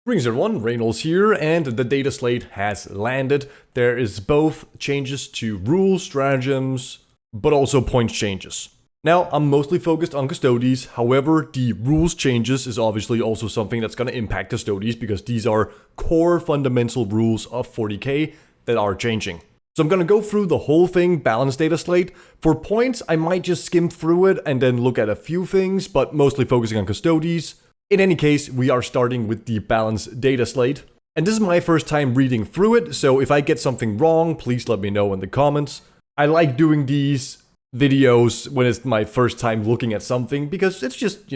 Greetings everyone, Rejnols here, and the Dataslate has landed. There is both changes to rules, stratagems, but also points changes. Now, I'm mostly focused on Custodes, however, the rules changes is obviously also something that's going to impact Custodes because these are core fundamental rules of 40k that are changing. So I'm going to go through the whole thing, balanced Dataslate. For points, I might just skim through it and then look at a few things, but mostly focusing on Custodes. In any case, we are starting with the balanced Dataslate. And this is my first time reading through it, so if I get something wrong, please let me know in the comments. I like doing these videos when it's my first time looking at something because it's just,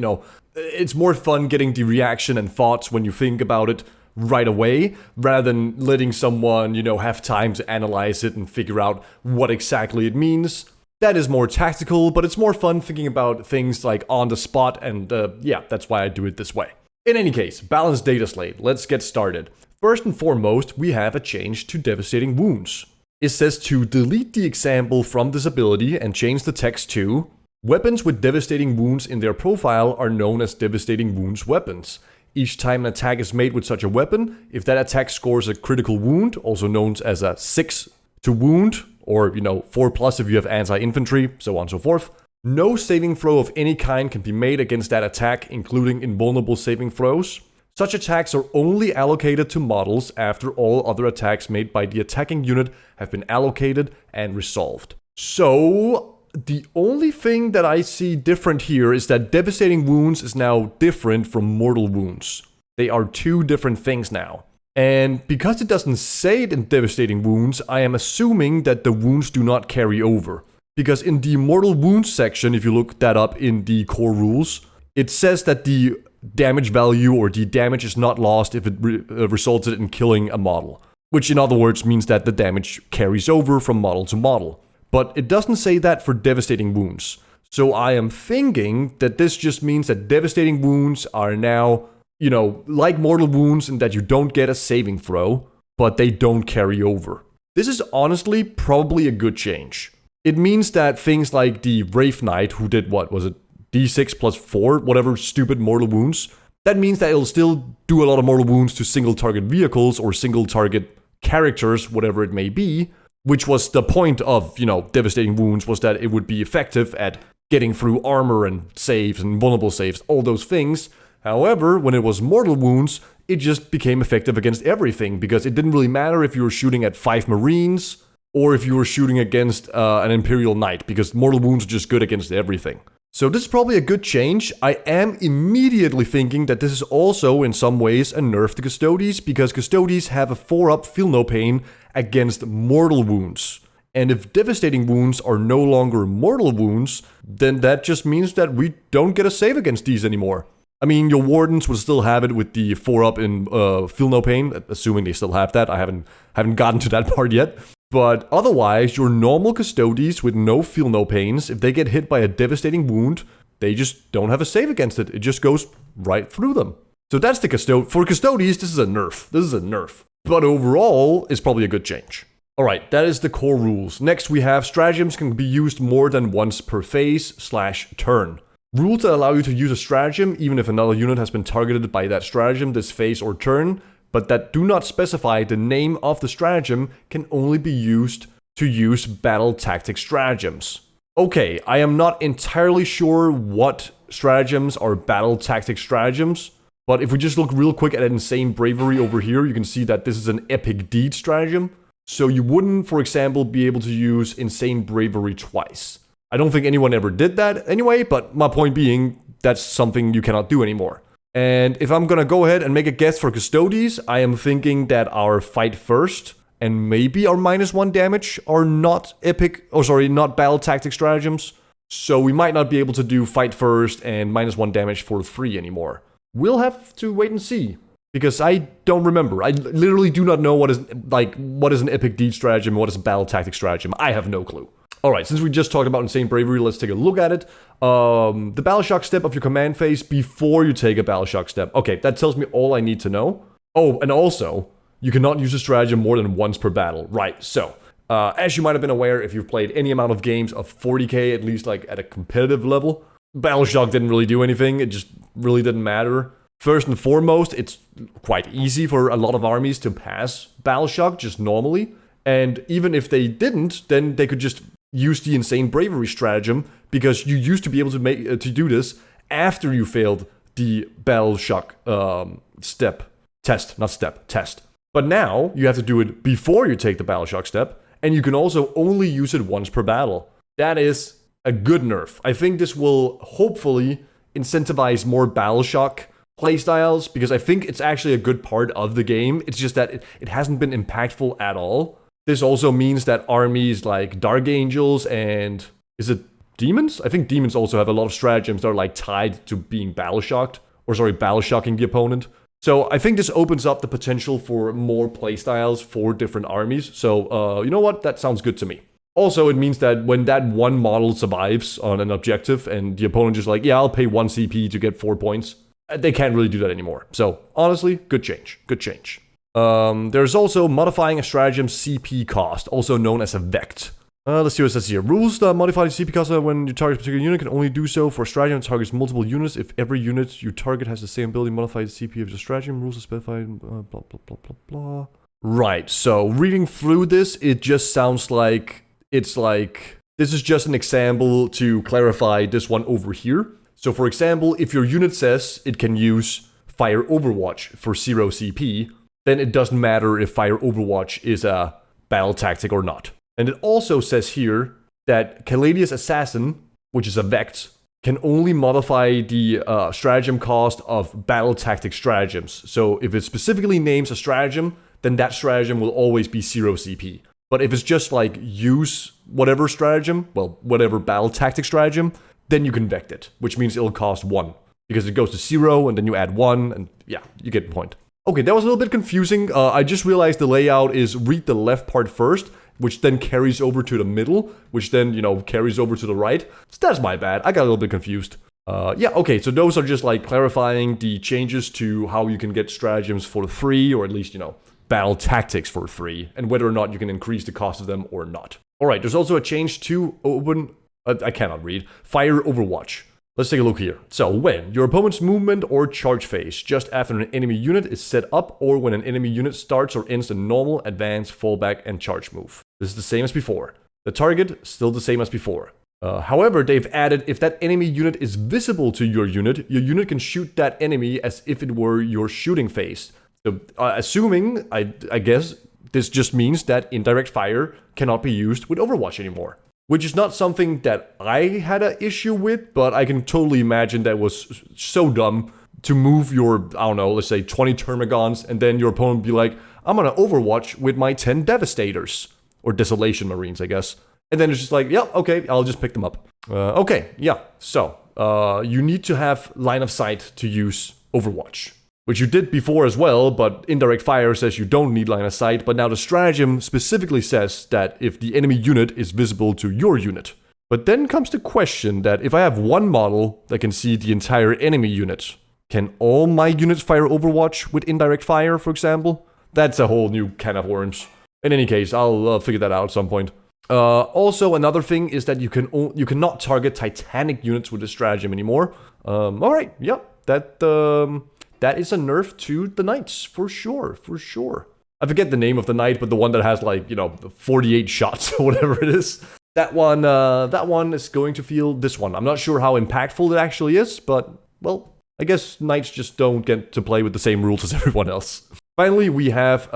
it's more fun getting the reaction and thoughts when you think about it right away, rather than letting someone, have time to analyze it and figure out what exactly it means. That is more tactical, but it's more fun thinking about things like on the spot, and yeah, that's why I do it this way. In any case, balanced Dataslate, let's get started. First and foremost, we have a change to Devastating Wounds. It says to delete the example from this ability and change the text to weapons with Devastating Wounds in their profile are known as Devastating Wounds weapons. Each time an attack is made with such a weapon, if that attack scores a critical wound, also known as a 6 to wound, or 4+ if you have anti-infantry, so on and so forth, no saving throw of any kind can be made against that attack, including invulnerable saving throws. Such attacks are only allocated to models after all other attacks made by the attacking unit have been allocated and resolved. So, the only thing that I see different here is that Devastating Wounds is now different from Mortal Wounds. They are two different things now. And because it doesn't say it in Devastating Wounds, I am assuming that the wounds do not carry over. Because in the Mortal Wounds section, if you look that up in the core rules, it says that the damage value or the damage is not lost if it resulted in killing a model. Which in other words means that the damage carries over from model to model. But it doesn't say that for Devastating Wounds. So I am thinking that this just means that Devastating Wounds are now, like Mortal Wounds in that you don't get a saving throw, but they don't carry over. This is honestly probably a good change. It means that things like the Wraith Knight, who did what, was it D6 plus 4, whatever stupid Mortal Wounds, that means that it'll still do a lot of Mortal Wounds to single target vehicles or single target characters, whatever it may be, which was the point of, Devastating Wounds, was that it would be effective at getting through armor and saves and vulnerable saves, all those things. However, when it was Mortal Wounds, it just became effective against everything, because it didn't really matter if you were shooting at 5 Marines, or if you were shooting against an Imperial Knight, because Mortal Wounds are just good against everything. So this is probably a good change. I am immediately thinking that this is also, in some ways, a nerf to Custodes, because Custodes have a 4-up Feel No Pain against Mortal Wounds. And if Devastating Wounds are no longer Mortal Wounds, then that just means that we don't get a save against these anymore. I mean, your Wardens will still have it with the 4-up in Feel No Pain, assuming they still have that. I haven't gotten to that part yet. But otherwise, your normal Custodes with no Feel No Pains, if they get hit by a Devastating Wound, they just don't have a save against it. It just goes right through them. So that's the Custodes. For Custodes, this is a nerf. This is a nerf. But overall, it's probably a good change. Alright, that is the core rules. Next, we have stratagems can be used more than once per phase/turn. Rules that allow you to use a stratagem even if another unit has been targeted by that stratagem this phase or turn, but that do not specify the name of the stratagem, can only be used to use battle tactic stratagems. Okay, I am not entirely sure what stratagems are battle tactic stratagems, but if we just look real quick at Insane Bravery over here, you can see that this is an Epic Deed stratagem. So you wouldn't, for example, be able to use Insane Bravery twice. I don't think anyone ever did that anyway, but my point being, that's something you cannot do anymore. And if I'm gonna go ahead and make a guess for Custodes, I am thinking that our Fight First and maybe our -1 damage are not not battle tactic stratagems. So we might not be able to do Fight First and -1 damage for free anymore. We'll have to wait and see, because I don't remember. I literally do not know what is an Epic Deed stratagem and what is a battle tactic stratagem. I have no clue. Alright, since we just talked about Insane Bravery, let's take a look at it. The Battle Shock step of your command phase before you take a Battle Shock step. Okay, that tells me all I need to know. Oh, and also, you cannot use a stratagem more than once per battle. Right, so, as you might have been aware, if you've played any amount of games of 40k, at least like at a competitive level, Battle Shock didn't really do anything. It just really didn't matter. First and foremost, it's quite easy for a lot of armies to pass Battle Shock just normally. And even if they didn't, then they could just use the Insane Bravery stratagem, because you used to be able to do this after you failed the Battle Shock test. But now you have to do it before you take the Battle Shock step, and you can also only use it once per battle. That is a good nerf. I think this will hopefully incentivize more Battle Shock playstyles, because I think it's actually a good part of the game. It's just that it hasn't been impactful at all. This also means that armies like Dark Angels and, is it Demons? I think Demons also have a lot of stratagems that are like tied to being battle shocking the opponent. So I think this opens up the potential for more playstyles for different armies. So you know what? That sounds good to me. Also, it means that when that one model survives on an objective and the opponent just like, yeah, I'll pay 1 CP to get 4 points, they can't really do that anymore. So honestly, good change. Good change. There's also modifying a stratagem CP cost, also known as a vect. Let's see what it says here. Rules that modify the CP cost when you target a particular unit can only do so for a stratagem that targets multiple units. If every unit you target has the same ability, modify the CP of the stratagem. Rules are specified, blah, blah, blah, blah, blah. Right, so reading through this, it just sounds like it's like, this is just an example to clarify this one over here. So for example, if your unit says it can use Fire Overwatch for 0 CP, then it doesn't matter if Fire Overwatch is a battle tactic or not. And it also says here that Caladius Assassin, which is a vect, can only modify the stratagem cost of battle tactic stratagems. So if it specifically names a stratagem, then that stratagem will always be 0 CP. But if it's just like use whatever stratagem, well, whatever battle tactic stratagem, then you can vect it, which means it'll cost 1. Because it goes to 0, and then you add 1, and yeah, you get the point. Okay, that was a little bit confusing. I just realized the layout is read the left part first, which then carries over to the middle, which then, carries over to the right. So that's my bad. I got a little bit confused. Yeah, okay, so those are just like clarifying the changes to how you can get stratagems for free, or at least, battle tactics for free, and whether or not you can increase the cost of them or not. Alright, there's also a change to open, I cannot read, Fire Overwatch. Let's take a look here. So when your opponent's movement or charge phase just after an enemy unit is set up, or when an enemy unit starts or ends a normal, advance, fallback, and charge move. This is the same as before. The target, still the same as before. However, they've added if that enemy unit is visible to your unit can shoot that enemy as if it were your shooting phase. So, assuming, I guess, this just means that indirect fire cannot be used with Overwatch anymore. Which is not something that I had an issue with, but I can totally imagine that was so dumb to move your, I don't know, let's say 20 Termagants, and then your opponent be like, I'm gonna Overwatch with my 10 Devastators. Or Desolation Marines, I guess. And then it's just like, yeah, okay, I'll just pick them up. Okay, yeah, so you need to have line of sight to use Overwatch. Which you did before as well, but indirect fire says you don't need line of sight, but now the stratagem specifically says that if the enemy unit is visible to your unit. But then comes the question that if I have one model that can see the entire enemy unit, can all my units fire Overwatch with indirect fire, for example? That's a whole new can of worms. In any case, I'll figure that out at some point. Also, another thing is that you cannot target Titanic units with this stratagem anymore. Alright, yep, that is a nerf to the knights, for sure. I forget the name of the knight, but the one that has 48 shots or whatever it is. That one is going to feel this one. I'm not sure how impactful it actually is, but, well, I guess knights just don't get to play with the same rules as everyone else. Finally, we have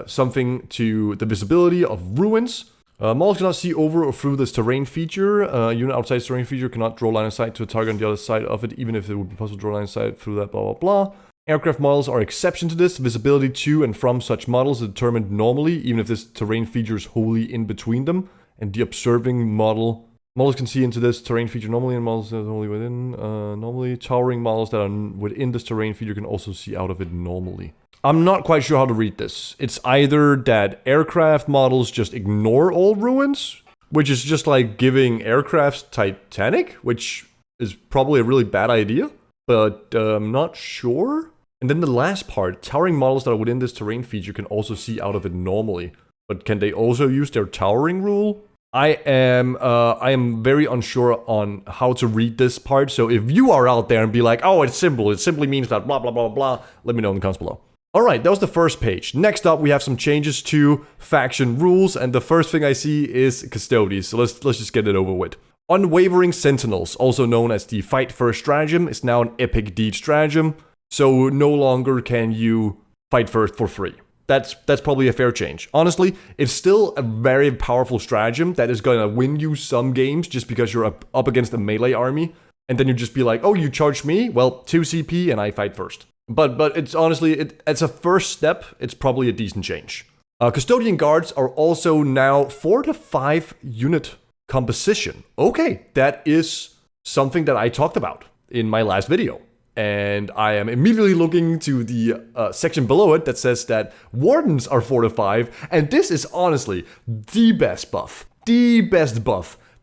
something to the visibility of ruins. Models cannot see over or through this terrain feature. Unit outside this terrain feature cannot draw line of sight to a target on the other side of it, even if it would be possible to draw line of sight through that, blah, blah, blah. Aircraft models are exception to this. Visibility to and from such models is determined normally, even if this terrain feature is wholly in between them. And the observing models can see into this terrain feature normally, and models that are only within. Normally, towering models that are within this terrain feature can also see out of it normally. I'm not quite sure how to read this. It's either that aircraft models just ignore all ruins, which is just like giving aircrafts Titanic, which is probably a really bad idea, but I'm not sure. And then the last part, towering models that are within this terrain feature can also see out of it normally. But can they also use their towering rule? I am very unsure on how to read this part, so if you are out there and be like, oh, it's simple, it simply means that blah, blah, blah, blah, let me know in the comments below. Alright, that was the first page. Next up, we have some changes to faction rules, and the first thing I see is Custodes, so let's just get it over with. Unwavering Sentinels, also known as the Fight First Stratagem, is now an Epic Deed Stratagem, so no longer can you fight first for free. That's probably a fair change. Honestly, it's still a very powerful stratagem that is gonna win you some games just because you're up against a melee army, and then you just be like, oh, you charge me? Well, 2 CP and I fight first. But it's honestly, it's a first step, it's probably a decent change. Custodian Guards are also now 4 to 5 unit composition. Okay, that is something that I talked about in my last video. And I am immediately looking to the section below it that says that Wardens are 4 to 5, and this is honestly the best buff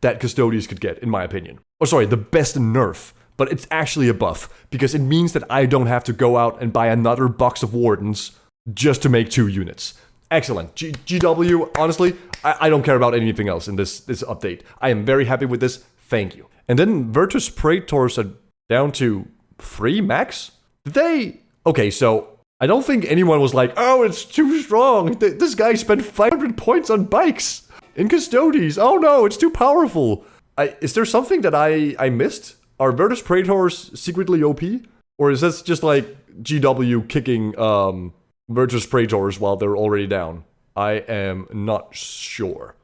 that Custodes could get, in my opinion. Oh, sorry, the best nerf. But it's actually a buff, because it means that I don't have to go out and buy another box of Wardens just to make 2 units. Excellent. GW, honestly, I don't care about anything else in this update. I am very happy with this. Thank you. And then Virtus Praetors are down to 3 max? Did they? Okay, so I don't think anyone was like, oh, it's too strong. This guy spent 500 points on bikes in Custodes. Oh no, it's too powerful. Is there something that I missed? Are Virtus Praetors secretly OP? Or is this just like GW kicking Virtus Praetors while they're already down? I am not sure.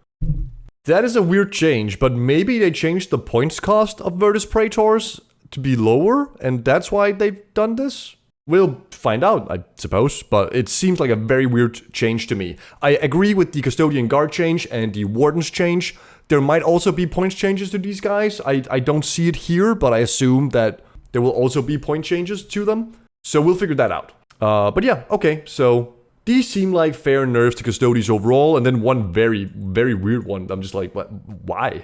That is a weird change, but maybe they changed the points cost of Virtus Praetors to be lower, and that's why they've done this? We'll find out, I suppose, but it seems like a very weird change to me. I agree with the Custodian Guard change and the Wardens change. There might also be points changes to these guys. I don't see it here, but I assume that there will also be point changes to them. So we'll figure that out. But yeah, okay, so these seem like fair nerfs to Custodes overall, and then one very, very weird one. I'm just like, what? Why?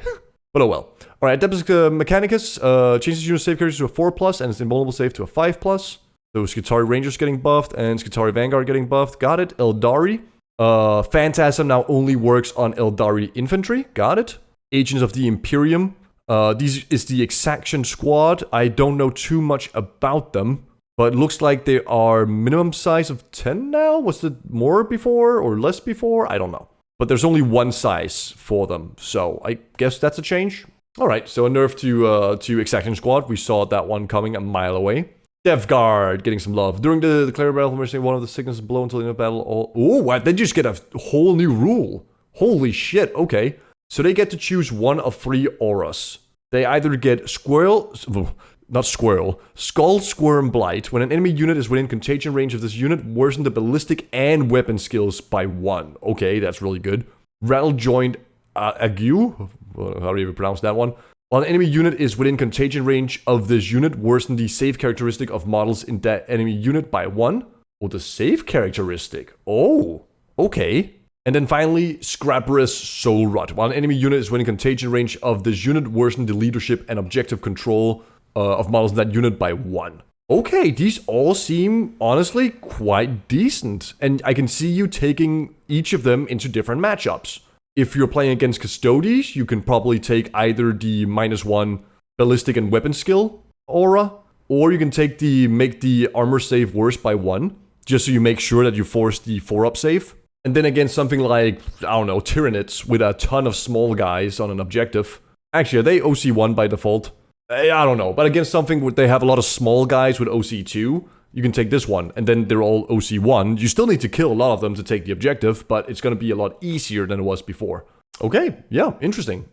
But oh well. Alright, Adeptus Mechanicus changes unit save characters to a 4+, and its invulnerable save to a 5+. So Skitarii Rangers getting buffed, and Skitarii Vanguard getting buffed. Got it. Eldari. Phantasm now only works on Eldari infantry. Got it. Agents of the Imperium. These is the Exaction Squad. I don't know too much about them, but it looks like they are minimum size of 10 now. Was it more before or less before? I don't know. But there's only one size for them, so I guess that's a change. Alright, so a nerf to Exaction Squad. We saw that one coming a mile away. Death Guard getting some love. During the declare battle, one of the sicknesses below until the end of battle. Oh, what? They just get a whole new rule. Holy shit, okay. So they get to choose one of 3 auras. They either get Skull Squirm Blight. When an enemy unit is within contagion range of this unit, worsen the ballistic and weapon skills by 1. Okay, that's really good. Rattle Joint Ague. How do you even pronounce that one? While an enemy unit is within contagion range of this unit, worsen the save characteristic of models in that enemy unit by 1. Oh, the save characteristic. Oh, okay. And then finally, Scrapperous Soul Rot. While an enemy unit is within contagion range of this unit, worsen the leadership and objective control of models in that unit by 1. Okay, these all seem, honestly, quite decent. And I can see you taking each of them into different matchups. If you're playing against Custodes, you can probably take either the -1 ballistic and weapon skill aura, or you can take make the armor save worse by 1, just so you make sure that you force the 4-up save. And then against something like, I don't know, Tyranids with a ton of small guys on an objective. Actually, are they OC1 by default? I don't know, but against something where they have a lot of small guys with OC2, you can take this one, and then they're all OC1. You still need to kill a lot of them to take the objective, but it's going to be a lot easier than it was before. Okay, yeah, interesting.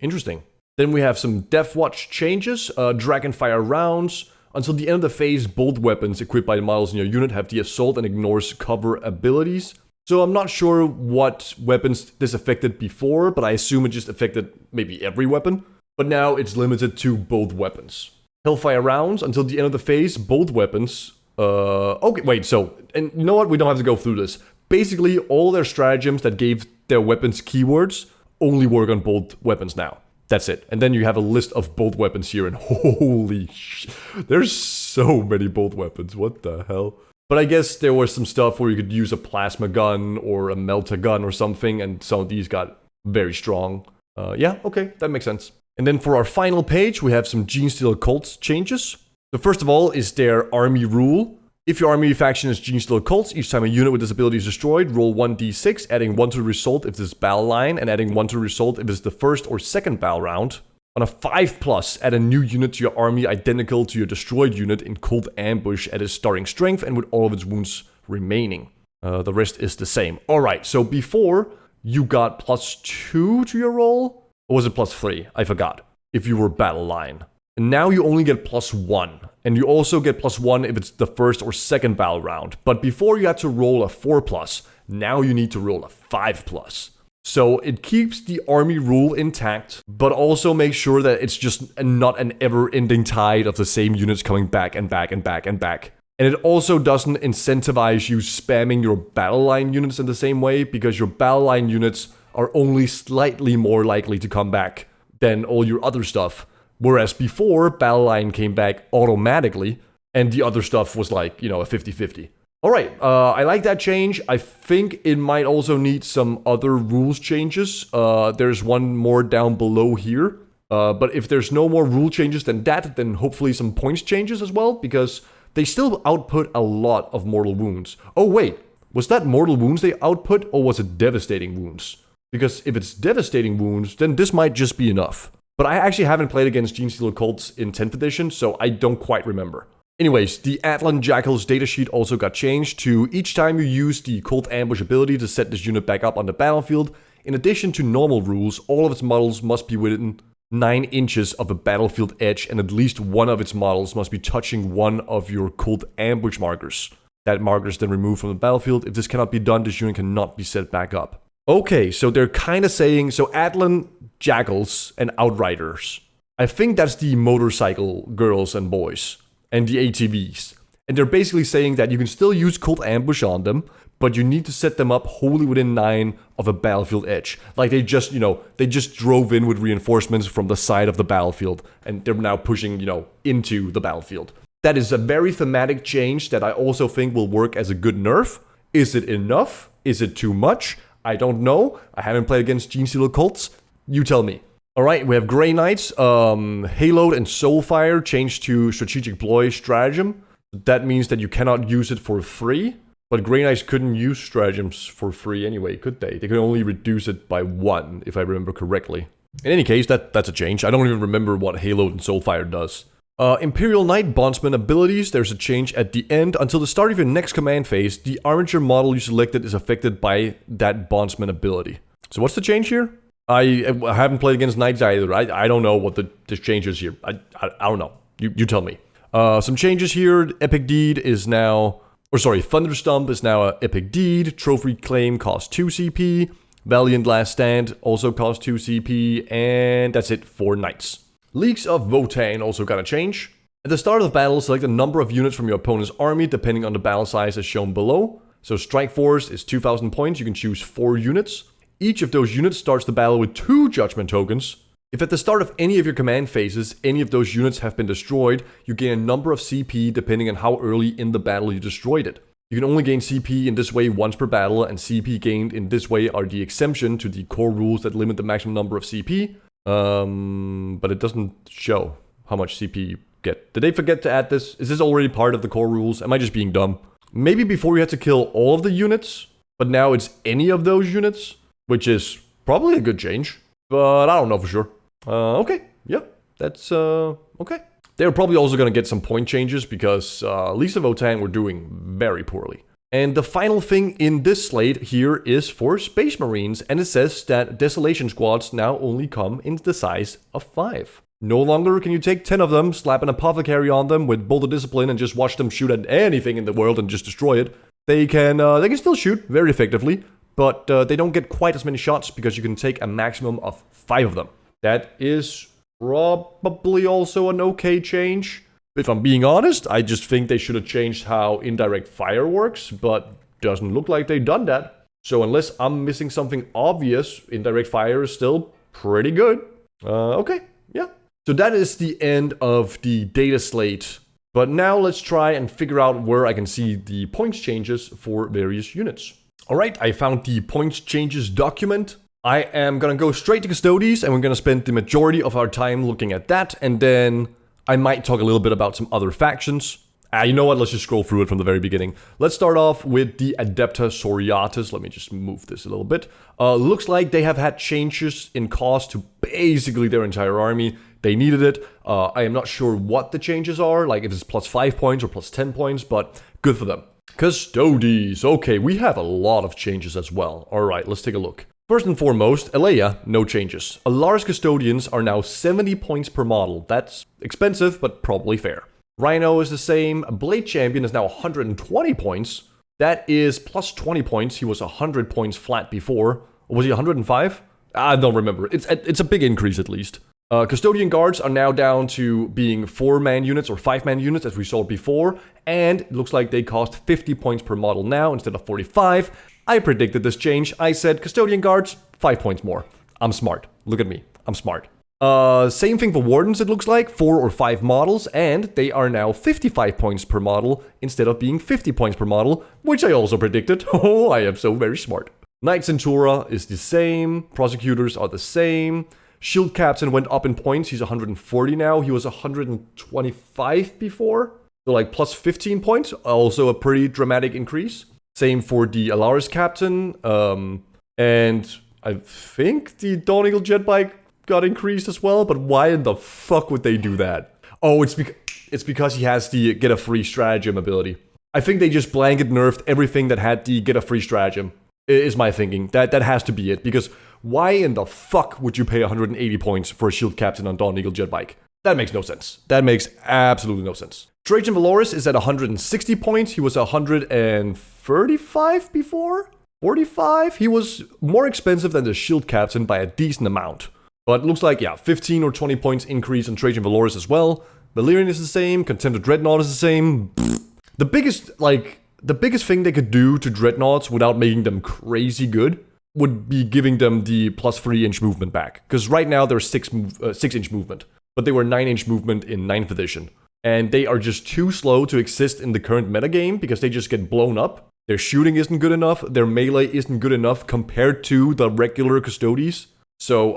Then we have some Death Watch changes. Dragonfire rounds. Until the end of the phase, both weapons equipped by the models in your unit have the assault and ignores cover abilities. So I'm not sure what weapons this affected before, but I assume it just affected maybe every weapon. But now it's limited to both weapons. Hellfire rounds. Until the end of the phase, both weapons... okay, wait, so... And you know what? We don't have to go through this. Basically, all their stratagems that gave their weapons keywords only work on both weapons now. That's it. And then you have a list of both weapons here, and holy shit. There's so many bolt weapons. What the hell? But I guess there was some stuff where you could use a plasma gun or a melta gun or something, and some of these got very strong. Yeah, okay, that makes sense. And then for our final page, we have some Genestealer Cults changes. So first of all is their army rule. If your army faction is Genestealer Cults, each time a unit with this ability is destroyed, roll 1d6, adding 1 to the result if this is battle line, and adding 1 to the result if it's the first or second battle round. On a 5+, add a new unit to your army identical to your destroyed unit in Cold Ambush at its starting strength and with all of its wounds remaining. The rest is the same. Alright, so before, you got +2 to your roll? Or was it +3? I forgot. If you were battle line. And now you only get +1. And you also get +1 if it's the first or second battle round. But before you had to roll a 4+, now you need to roll a 5+. So it keeps the army rule intact, but also makes sure that it's just not an ever-ending tide of the same units coming back and back and back and back. And it also doesn't incentivize you spamming your battle line units in the same way, because your battle line units are only slightly more likely to come back than all your other stuff. Whereas before, battle line came back automatically, and the other stuff was like, you know, a 50-50. Alright, I like that change. I think it might also need some other rules changes. There's one more down below here. But if there's no more rule changes than that, then hopefully some points changes as well, because they still output a lot of mortal wounds. Oh wait, was that mortal wounds they output, or was it devastating wounds? Because if it's devastating wounds, then this might just be enough. But I actually haven't played against Genestealer Cults in 10th edition, so I don't quite remember. Anyways, the Atlan Jackal's datasheet also got changed to each time you use the Cold Ambush ability to set this unit back up on the battlefield, in addition to normal rules, all of its models must be within 9 inches of a battlefield edge, and at least one of its models must be touching one of your Cold Ambush markers. That marker is then removed from the battlefield. If this cannot be done, this unit cannot be set back up. Okay, so they're kind of saying, so Atlan Jackals and Outriders. I think that's the motorcycle girls and boys. And the ATVs. And they're basically saying that you can still use Cold Ambush on them, but you need to set them up wholly within 9 of a battlefield edge. Like they just, they just drove in with reinforcements from the side of the battlefield, and they're now pushing, into the battlefield. That is a very thematic change that I also think will work as a good nerf. Is it enough? Is it too much? I don't know. I haven't played against Genestealer Cults. You tell me. Alright, we have Grey Knights, Haloed and Soulfire changed to Strategic Ploy Stratagem. That means that you cannot use it for free. But Grey Knights couldn't use stratagems for free anyway, could they? They could only reduce it by 1, if I remember correctly. In any case, that's a change. I don't even remember what Haloed and Soulfire does. Imperial Knight Bondsman abilities, there's a change at the end. Until the start of your next command phase, the armature model you selected is affected by that Bondsman ability. So what's the change here? I haven't played against Knights either. I don't know what the change is here. I don't know. You tell me. Some changes here. Epic Deed is now... Thunderstomp is now an Epic Deed. Trophy Claim costs 2 CP. Valiant Last Stand also costs 2 CP. And that's it for Knights. Leagues of Votann also got a change. At the start of the battle, select a number of units from your opponent's army depending on the battle size as shown below. So Strike Force is 2,000 points. You can choose 4 units. Each of those units starts the battle with 2 Judgment tokens. If at the start of any of your command phases, any of those units have been destroyed, you gain a number of CP depending on how early in the battle you destroyed it. You can only gain CP in this way once per battle, and CP gained in this way are the exemption to the core rules that limit the maximum number of CP. But it doesn't show how much CP you get. Did they forget to add this? Is this already part of the core rules? Am I just being dumb? Maybe before you had to kill all of the units, but now it's any of those units? Which is probably a good change, but I don't know for sure. Okay, yeah, that's okay. They're probably also going to get some point changes because Leagues of Votann were doing very poorly. And the final thing in this slate here is for Space Marines, and it says that Desolation Squads now only come in the size of 5. No longer can you take 10 of them, slap an Apothecary on them with Bolt of Discipline and just watch them shoot at anything in the world and just destroy it. They can still shoot very effectively, but they don't get quite as many shots because you can take a maximum of 5 of them. That is probably also an okay change. If I'm being honest, I just think they should have changed how indirect fire works, but doesn't look like they've done that. So unless I'm missing something obvious, indirect fire is still pretty good. Okay, yeah. So that is the end of the data slate. But now let's try and figure out where I can see the points changes for various units. Alright, I found the points changes document. I am gonna go straight to Custodes, and we're gonna spend the majority of our time looking at that, and then I might talk a little bit about some other factions. You know what, let's just scroll through it from the very beginning. Let's start off with the Adeptus Custodes. Let me just move this a little bit. Looks like they have had changes in cost to basically their entire army. They needed it. I am not sure what the changes are, like if it's plus 5 points or plus 10 points, but good for them. Custodes. Okay, we have a lot of changes as well. Alright, let's take a look. First and foremost, Alea, no changes. Alar's Custodians are now 70 points per model. That's expensive, but probably fair. Rhino is the same. Blade Champion is now 120 points. That is plus 20 points. He was 100 points flat before. Or was he 105? I don't remember. It's a big increase at least. Custodian Guards are now down to being 4-man units or 5-man units as we saw before. And it looks like they cost 50 points per model now instead of 45. I predicted this change. I said Custodian Guards, 5 points more. I'm smart. Look at me. I'm smart. Same thing for Wardens, it looks like. 4 or 5 models, and they are now 55 points per model instead of being 50 points per model, which I also predicted. Oh, I am so very smart. Knight Centura is the same. Prosecutors are the same. Shield Captain went up in points. He's 140 now. He was 125 before. So like plus 15 points. Also a pretty dramatic increase. Same for the Alaris Captain. And I think the Dawn Eagle Jet Bike got increased as well, but why in the fuck would they do that? Oh, it's because he has the get a free stratagem ability. I think they just blanket nerfed everything that had the get a free stratagem, is my thinking. That has to be it, because why in the fuck would you pay 180 points for a shield captain on Dawn Eagle Jet Bike? That makes no sense. That makes absolutely no sense. Trajan Valoris is at 160 points. He was 135 before? 45? He was more expensive than the shield captain by a decent amount. But it looks like, yeah, 15 or 20 points increase on Trajan Valoris as well. Valyrian is the same. Contempted Dreadnought is the same. The biggest thing they could do to Dreadnoughts without making them crazy good would be giving them the plus 3-inch movement back. Because right now they're 6-inch movement. But they were 9-inch movement in 9th edition. And they are just too slow to exist in the current metagame because they just get blown up. Their shooting isn't good enough. Their melee isn't good enough compared to the regular Custodes. So,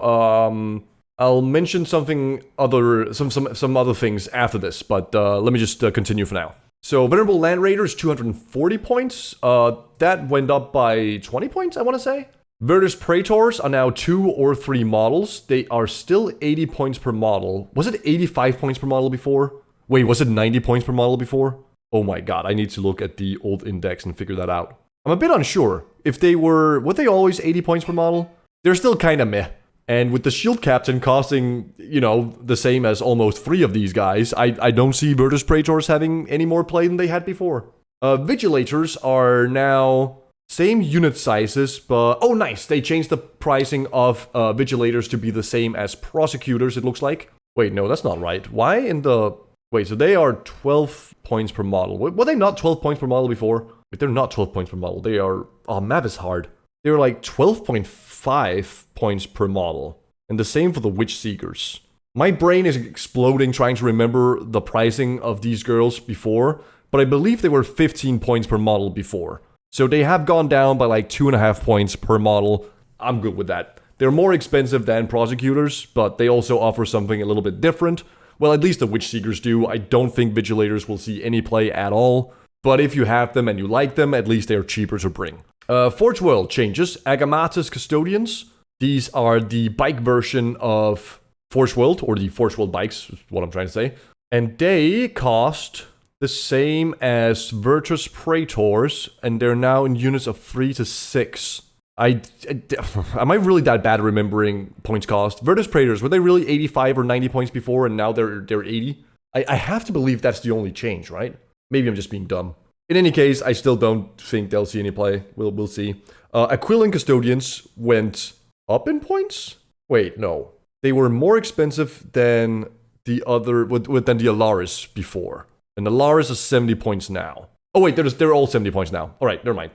I'll mention some other things after this, but let me just continue for now. So, Venerable Land Raider is 240 points. That went up by 20 points, I want to say. Virtus Praetors are now 2 or 3 models. They are still 80 points per model. Was it 85 points per model before? Wait, was it 90 points per model before? Oh my god, I need to look at the old index and figure that out. I'm a bit unsure. If they were they always 80 points per model? They're still kinda meh. And with the shield captain costing, the same as almost 3 of these guys, I don't see Virtus Praetors having any more play than they had before. Vigilators are now same unit sizes, but... Oh, nice! They changed the pricing of Vigilators to be the same as Prosecutors, it looks like. Wait, no, that's not right. Why in the... Wait, so they are 12 points per model. Were they not 12 points per model before? Wait, they're not 12 points per model. They are... Oh, map is hard. They're like 12.5 points per model. And the same for the Witch Seekers. My brain is exploding trying to remember the pricing of these girls before, but I believe they were 15 points per model before. So they have gone down by like 2.5 points per model. I'm good with that. They're more expensive than Prosecutors, but they also offer something a little bit different. Well, at least the Witch Seekers do. I don't think Vigilators will see any play at all. But if you have them and you like them, at least they're cheaper to bring. Forge World changes. Adeptus Custodians. These are the bike version of Forge World, or the Forge World bikes, is what I'm trying to say. And they cost the same as Virtus Praetors, and they're now in units of 3 to 6. Am I really that bad at remembering points cost? Virtus Praetors, were they really 85 or 90 points before, and now they're 80? I have to believe that's the only change, right? Maybe I'm just being dumb. In any case, I still don't think they'll see any play. We'll see. Aquilin Custodians went up in points? Wait, no. They were more expensive than the Alaris before. And Alaris is 70 points now. Oh wait, they're all 70 points now. Alright, never mind.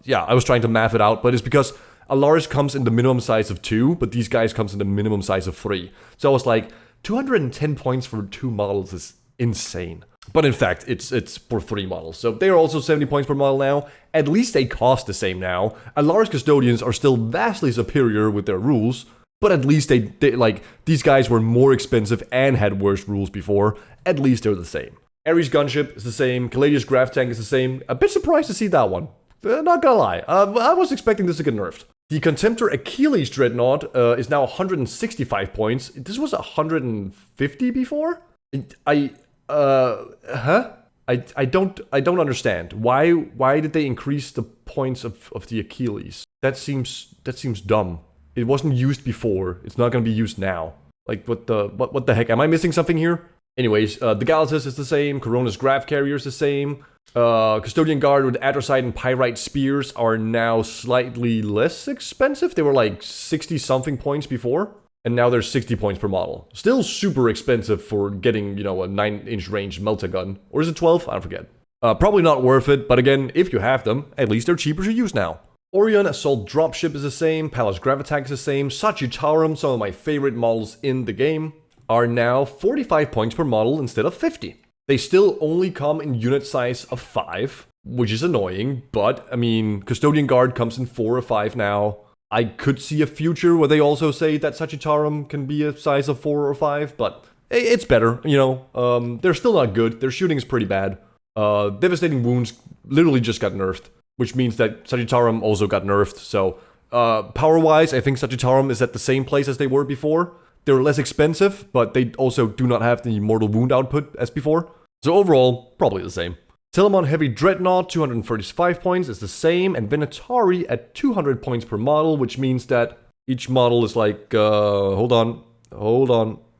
Yeah, I was trying to math it out, but it's because Alaris comes in the minimum size of 2, but these guys comes in the minimum size of 3. So I was like, 210 points for 2 models is insane. But in fact, it's for 3 models. So they are also 70 points per model now. At least they cost the same now. Alar's Custodians are still vastly superior with their rules, but at least they like, these guys were more expensive and had worse rules before. At least they're the same. Ares Gunship is the same. Caladius Graph Tank is the same. A bit surprised to see that one. Not gonna lie. I was expecting this to get nerfed. The Contemptor Achilles Dreadnought is now 165 points. This was 150 before? I don't understand. Why did they increase the points of the Achilles? That seems dumb. It wasn't used before. It's not gonna be used now. Like, what the heck? Am I missing something here? Anyways, the Galatas is the same. Corona's Graph Carrier is the same. Custodian Guard with Atrazite and Pyrite Spears are now slightly less expensive. They were like 60 something points before, and now they're 60 points per model. Still super expensive for getting, you know, a 9-inch range melta gun. Or is it 12? I forget. Probably not worth it, but again, if you have them, at least they're cheaper to use now. Orion Assault Dropship is the same. Palace Gravitack is the same. Sagittarium, some of my favorite models in the game, are now 45 points per model instead of 50. They still only come in unit size of 5, which is annoying, but, I mean, Custodian Guard comes in 4 or 5 now. I could see a future where they also say that Sagittarium can be a size of 4 or 5, but it's better, you know. They're still not good. Their shooting is pretty bad. Devastating Wounds literally just got nerfed, which means that Sagittarium also got nerfed, so power-wise, I think Sagittarium is at the same place as they were before. They're less expensive, but they also do not have the mortal wound output as before. So overall, probably the same. Telemon Heavy Dreadnought, 235 points, is the same, and Venatari at 200 points per model, which means that each model is like, hold on,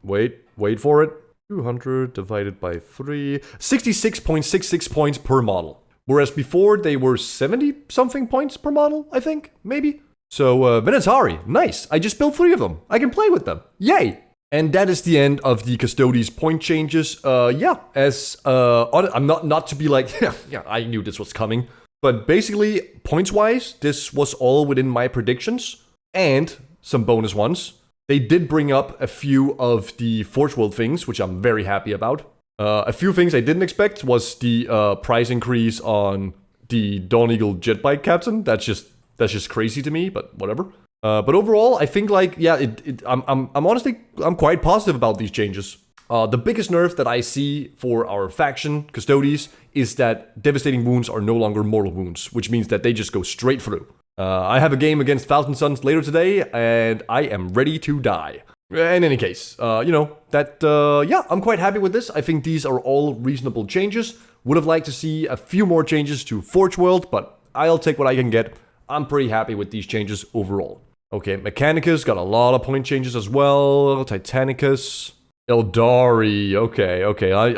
wait for it. 200 divided by 3, 66.66 points per model. Whereas before, they were 70-something points per model, I think, maybe. So, Venatari, nice. I just built 3 of them. I can play with them. Yay! And that is the end of the Custodes point changes. I'm not to be like, yeah, I knew this was coming. But basically, points-wise, this was all within my predictions. And some bonus ones. They did bring up a few of the Forge World things, which I'm very happy about. A few things I didn't expect was the price increase on the Dawn Eagle Jetbike Captain. That's just crazy to me, but whatever. But overall, I think, like, yeah, I'm honestly, I'm quite positive about these changes. The biggest nerf that I see for our faction, Custodes, is that Devastating Wounds are no longer mortal wounds, which means that they just go straight through. I have a game against Thousand Suns later today, and I am ready to die. In any case, yeah, I'm quite happy with this. I think these are all reasonable changes. Would have liked to see a few more changes to Forge World, but I'll take what I can get. I'm pretty happy with these changes overall. Okay, Mechanicus got a lot of point changes as well. Titanicus, Eldari. Okay.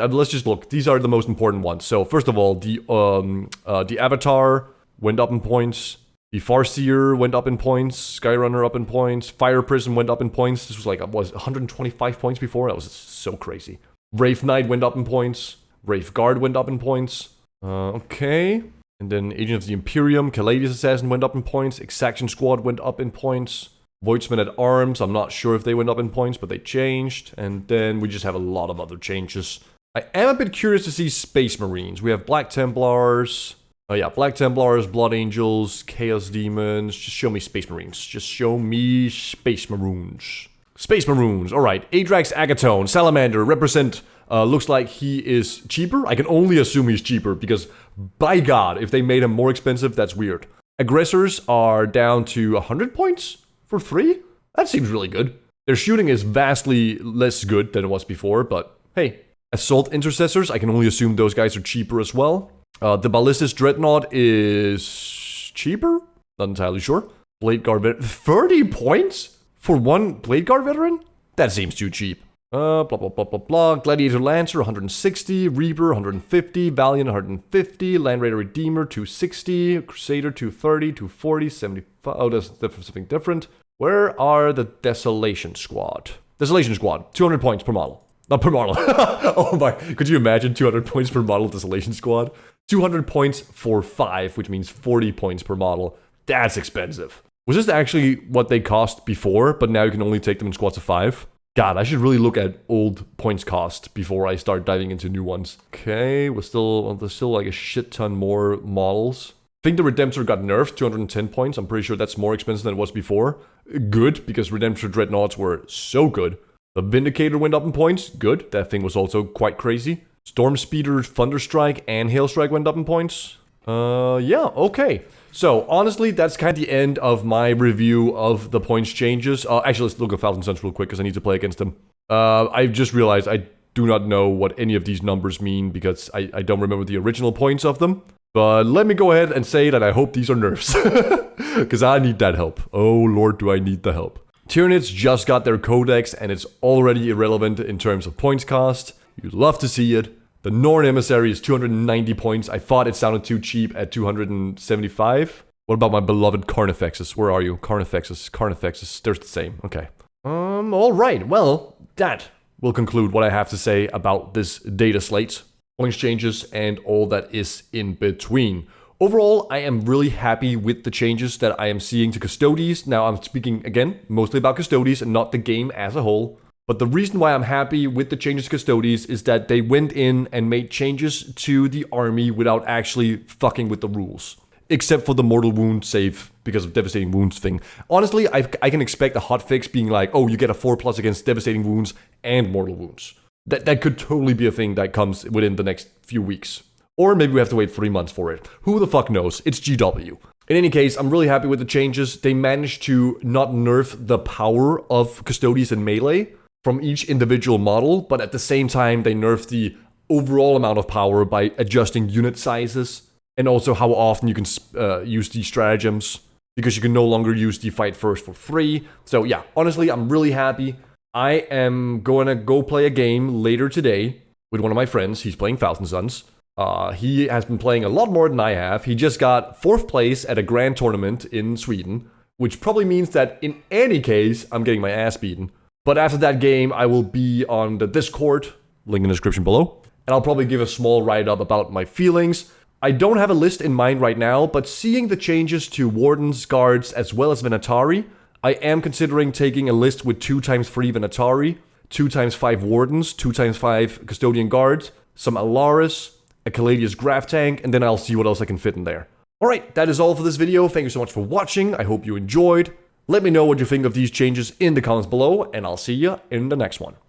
Let's just look. These are the most important ones. So first of all, the Avatar went up in points. The Farseer went up in points. Skyrunner up in points. Fire Prison went up in points. This was like, 125 points before? That was so crazy. Wraith Knight went up in points. Wraith Guard went up in points. Okay. And then Agent of the Imperium, Caladius Assassin went up in points. Exaction Squad went up in points. Voidsman at Arms, I'm not sure if they went up in points, but they changed. And then we just have a lot of other changes. I am a bit curious to see Space Marines. We have Black Templars. Oh yeah, Black Templars, Blood Angels, Chaos Demons. Just show me Space Marines. Just show me Space Maroons. Space Maroons, alright. Adrax Agatone, Salamander, represent... looks like he is cheaper. I can only assume he's cheaper because, by God, if they made him more expensive, that's weird. Aggressors are down to 100 points for 3? That seems really good. Their shooting is vastly less good than it was before, but hey. Assault Intercessors, I can only assume those guys are cheaper as well. The Ballistus Dreadnought is cheaper? Not entirely sure. Blade Guard Veteran, 30 points for one Blade Guard Veteran? That seems too cheap. Blah, blah, blah, blah, blah. Gladiator Lancer, 160. Reaper, 150. Valiant, 150. Land Raider Redeemer, 260. Crusader, 230. 240. 75. Oh, that's something different. Where are the Desolation Squad? Desolation Squad, 200 points per model. Not per model. Oh my. Could you imagine 200 points per model Desolation Squad? 200 points for 5, which means 40 points per model. That's expensive. Was this actually what they cost before, but now you can only take them in squads of 5? God, I should really look at old points cost before I start diving into new ones. Okay, there's still like a shit ton more models. I think the Redemptor got nerfed, 210 points. I'm pretty sure that's more expensive than it was before. Good, because Redemptor Dreadnoughts were so good. The Vindicator went up in points. Good, that thing was also quite crazy. Storm Speeder, Thunderstrike, and Hailstrike went up in points. Yeah, okay. So, honestly, that's kind of the end of my review of the points changes. Actually, let's look at Thousand Suns real quick, because I need to play against them. I just realized I do not know what any of these numbers mean, because I don't remember the original points of them. But let me go ahead and say that I hope these are nerfs. Because I need that help. Oh lord, do I need the help. Tyranids just got their codex, and it's already irrelevant in terms of points cost. You'd love to see it. The Norn Emissary is 290 points. I thought it sounded too cheap at 275. What about my beloved Carnifexes? Where are you? Carnifexes, they're the same. Okay. Alright, well, that will conclude what I have to say about this data slate, points changes, and all that is in between. Overall, I am really happy with the changes that I am seeing to Custodes. Now, I'm speaking, again, mostly about Custodes and not the game as a whole. But the reason why I'm happy with the changes to Custodes is that they went in and made changes to the army without actually fucking with the rules. Except for the mortal wound save because of devastating wounds thing. Honestly, I can expect a hotfix being like, oh, you get a 4+ against devastating wounds and mortal wounds. That could totally be a thing that comes within the next few weeks. Or maybe we have to wait 3 months for it. Who the fuck knows? It's GW. In any case, I'm really happy with the changes. They managed to not nerf the power of Custodes and Melee from each individual model, but at the same time, they nerfed the overall amount of power by adjusting unit sizes, and also how often you can use these stratagems, because you can no longer use the fight first for free. So yeah, honestly, I'm really happy. I am going to go play a game later today with one of my friends. He's playing Thousand Suns. He has been playing a lot more than I have. He just got 4th place at a grand tournament in Sweden, which probably means that in any case, I'm getting my ass beaten. But after that game, I will be on the Discord, link in the description below, and I'll probably give a small write-up about my feelings. I don't have a list in mind right now, but seeing the changes to Wardens, Guards, as well as Venatari, I am considering taking a list with 2x3 Venatari, 2x5 Wardens, 2x5 Custodian Guards, some Alaris, a Caladius Graph Tank, and then I'll see what else I can fit in there. Alright, that is all for this video. Thank you so much for watching. I hope you enjoyed. Let me know what you think of these changes in the comments below, and I'll see you in the next one.